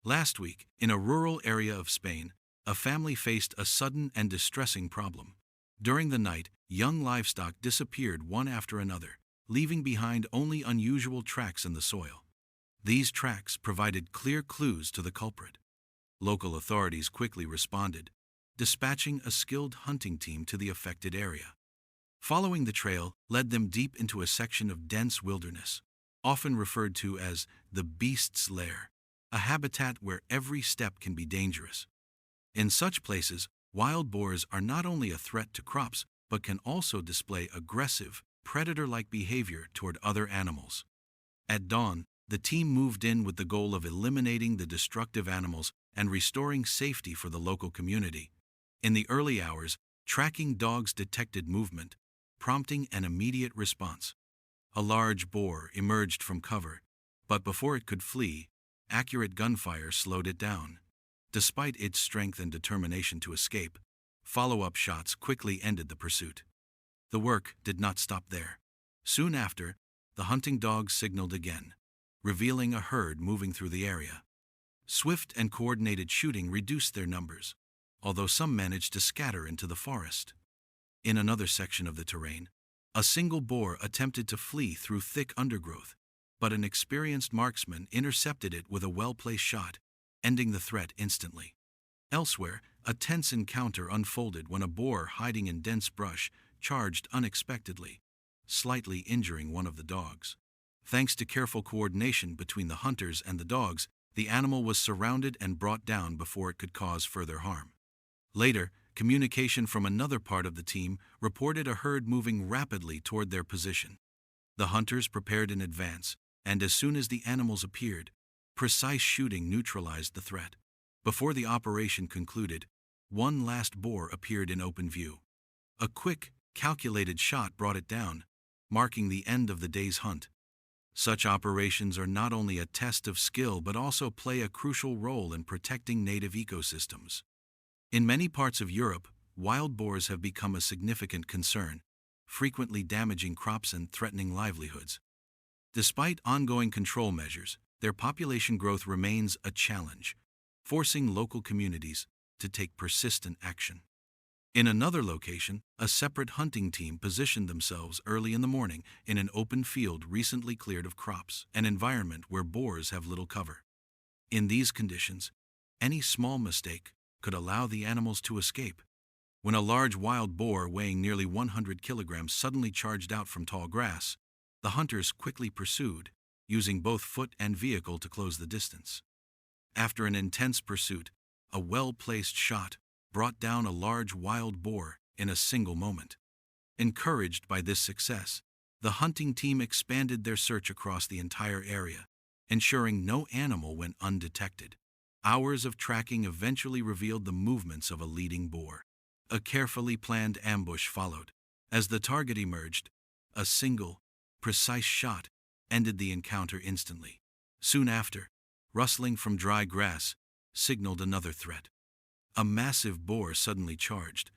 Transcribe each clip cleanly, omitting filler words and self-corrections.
Last week, in a rural area of Spain, a family faced a sudden and distressing problem. During the night, young livestock disappeared one after another, leaving behind only unusual tracks in the soil. These tracks provided clear clues to the culprit. Local authorities quickly responded, dispatching a skilled hunting team to the affected area. Following the trail led them deep into a section of dense wilderness, often referred to as the beast's lair, a habitat where every step can be dangerous. In such places, wild boars are not only a threat to crops, but can also display aggressive, predator-like behavior toward other animals. At dawn, the team moved in with the goal of eliminating the destructive animals and restoring safety for the local community. In the early hours, tracking dogs detected movement, prompting an immediate response. A large boar emerged from cover, but before it could flee, accurate gunfire slowed it down. Despite its strength and determination to escape, follow-up shots quickly ended the pursuit. The work did not stop there. Soon after, the hunting dogs signaled again, revealing a herd moving through the area. Swift and coordinated shooting reduced their numbers, although some managed to scatter into the forest. In another section of the terrain, a single boar attempted to flee through thick undergrowth, but an experienced marksman intercepted it with a well-placed shot, ending the threat instantly. Elsewhere, a tense encounter unfolded when a boar hiding in dense brush charged unexpectedly, slightly injuring one of the dogs. Thanks to careful coordination between the hunters and the dogs, the animal was surrounded and brought down before it could cause further harm. Later, communication from another part of the team reported a herd moving rapidly toward their position. The hunters prepared in advance, and as soon as the animals appeared, precise shooting neutralized the threat. Before the operation concluded, one last boar appeared in open view. A quick, calculated shot brought it down, marking the end of the day's hunt. Such operations are not only a test of skill but also play a crucial role in protecting native ecosystems. In many parts of Europe, wild boars have become a significant concern, frequently damaging crops and threatening livelihoods. Despite ongoing control measures, their population growth remains a challenge, forcing local communities to take persistent action. In another location, a separate hunting team positioned themselves early in the morning in an open field recently cleared of crops, an environment where boars have little cover. In these conditions, any small mistake could allow the animals to escape. When a large wild boar weighing nearly 100 kilograms suddenly charged out from tall grass, the hunters quickly pursued, using both foot and vehicle to close the distance. After an intense pursuit, a well-placed shot brought down a large wild boar in a single moment. Encouraged by this success, the hunting team expanded their search across the entire area, ensuring no animal went undetected. Hours of tracking eventually revealed the movements of a leading boar. A carefully planned ambush followed. As the target emerged, a single, precise shot ended the encounter instantly. Soon after, rustling from dry grass signaled another threat. A massive boar suddenly charged,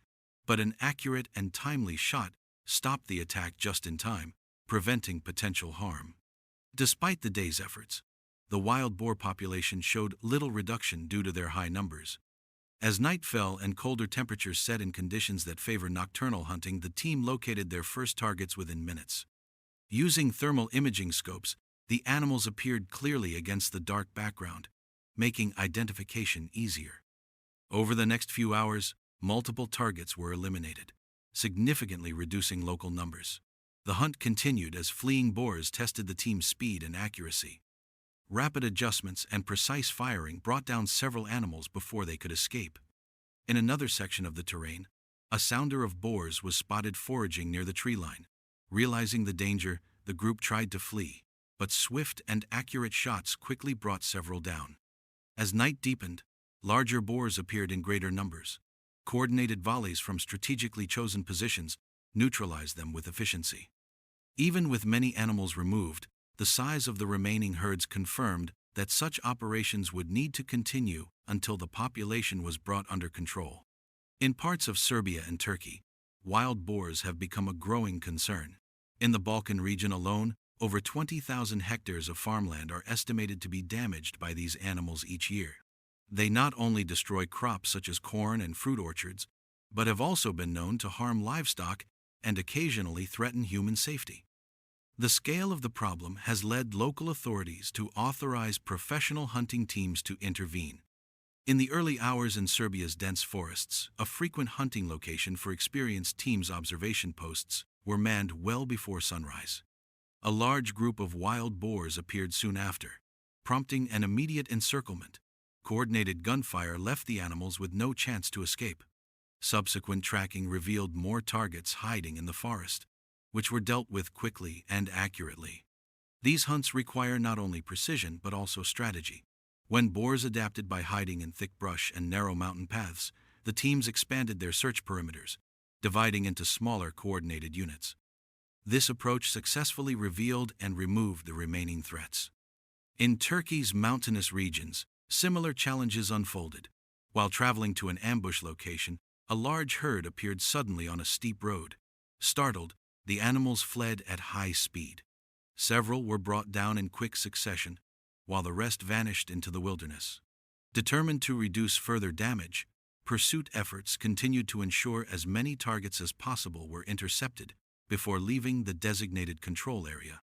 but an accurate and timely shot stopped the attack just in time, preventing potential harm. Despite the day's efforts, the wild boar population showed little reduction due to their high numbers. As night fell and colder temperatures set in conditions that favor nocturnal hunting, the team located their first targets within minutes. Using thermal imaging scopes, the animals appeared clearly against the dark background, making identification easier. Over the next few hours, multiple targets were eliminated, significantly reducing local numbers. The hunt continued as fleeing boars tested the team's speed and accuracy. Rapid adjustments and precise firing brought down several animals before they could escape. In another section of the terrain, a sounder of boars was spotted foraging near the tree line. Realizing the danger, the group tried to flee, but swift and accurate shots quickly brought several down. As night deepened, larger boars appeared in greater numbers. Coordinated volleys from strategically chosen positions neutralized them with efficiency. Even with many animals removed, the size of the remaining herds confirmed that such operations would need to continue until the population was brought under control. In parts of Serbia and Turkey, wild boars have become a growing concern. In the Balkan region alone, Over 20,000 hectares of farmland are estimated to be damaged by these animals each year. They not only destroy crops such as corn and fruit orchards, but have also been known to harm livestock and occasionally threaten human safety. The scale of the problem has led local authorities to authorize professional hunting teams to intervene. In the early hours in Serbia's dense forests, a frequent hunting location for experienced teams' observation posts were manned well before sunrise. A large group of wild boars appeared soon after, prompting an immediate encirclement. Coordinated gunfire left the animals with no chance to escape. Subsequent tracking revealed more targets hiding in the forest, which were dealt with quickly and accurately. These hunts require not only precision but also strategy. When boars adapted by hiding in thick brush and narrow mountain paths, the teams expanded their search perimeters, dividing into smaller coordinated units. This approach successfully revealed and removed the remaining threats. In Turkey's mountainous regions, similar challenges unfolded. While traveling to an ambush location, a large herd appeared suddenly on a steep road. Startled, the animals fled at high speed. Several were brought down in quick succession, while the rest vanished into the wilderness. Determined to reduce further damage, pursuit efforts continued to ensure as many targets as possible were intercepted before leaving the designated control area.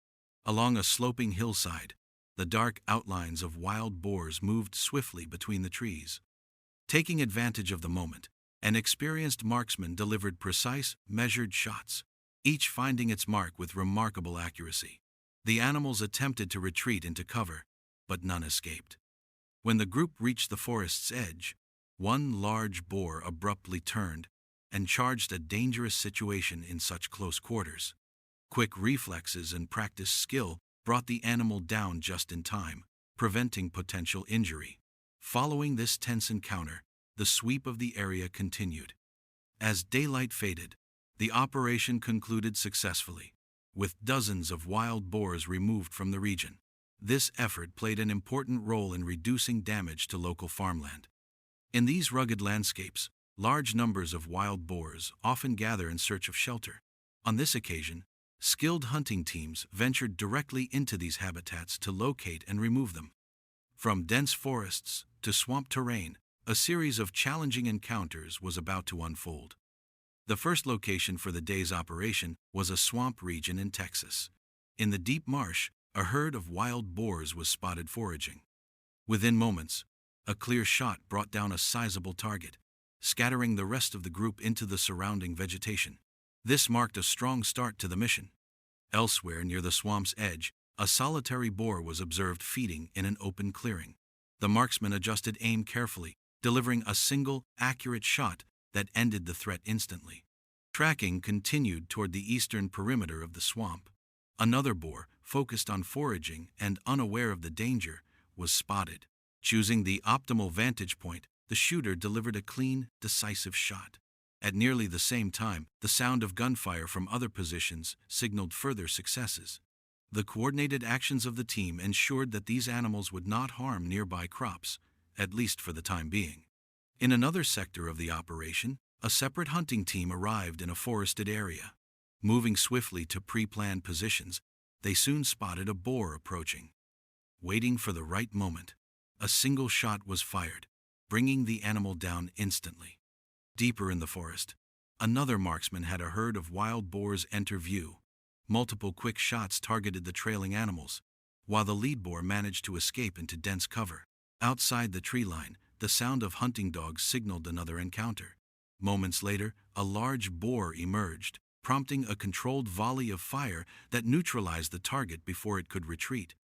Along a sloping hillside, the dark outlines of wild boars moved swiftly between the trees. Taking advantage of the moment, an experienced marksman delivered precise, measured shots, each finding its mark with remarkable accuracy. The animals attempted to retreat into cover, but none escaped. When the group reached the forest's edge, one large boar abruptly turned and charged a dangerous situation in such close quarters. Quick reflexes and practiced skill brought the animal down just in time, preventing potential injury. Following this tense encounter, the sweep of the area continued. As daylight faded, the operation concluded successfully, with dozens of wild boars removed from the region. This effort played an important role in reducing damage to local farmland. In these rugged landscapes, large numbers of wild boars often gather in search of shelter. On this occasion, skilled hunting teams ventured directly into these habitats to locate and remove them. From dense forests to swamp terrain, a series of challenging encounters was about to unfold. The first location for the day's operation was a swamp region in Texas. In the deep marsh, a herd of wild boars was spotted foraging. Within moments, a clear shot brought down a sizable target, scattering the rest of the group into the surrounding vegetation. This marked a strong start to the mission. Elsewhere near the swamp's edge, a solitary boar was observed feeding in an open clearing. The marksman adjusted aim carefully, delivering a single, accurate shot that ended the threat instantly. Tracking continued toward the eastern perimeter of the swamp. Another boar, focused on foraging and unaware of the danger, was spotted. Choosing the optimal vantage point, the shooter delivered a clean, decisive shot. At nearly the same time, the sound of gunfire from other positions signaled further successes. The coordinated actions of the team ensured that these animals would not harm nearby crops, at least for the time being. In another sector of the operation, a separate hunting team arrived in a forested area. Moving swiftly to pre-planned positions, they soon spotted a boar approaching. Waiting for the right moment, a single shot was fired, bringing the animal down instantly. Deeper in the forest, another marksman had a herd of wild boars enter view. Multiple quick shots targeted the trailing animals, while the lead boar managed to escape into dense cover. Outside the tree line, the sound of hunting dogs signaled another encounter. Moments later, a large boar emerged, prompting a controlled volley of fire that neutralized the target before it could retreat.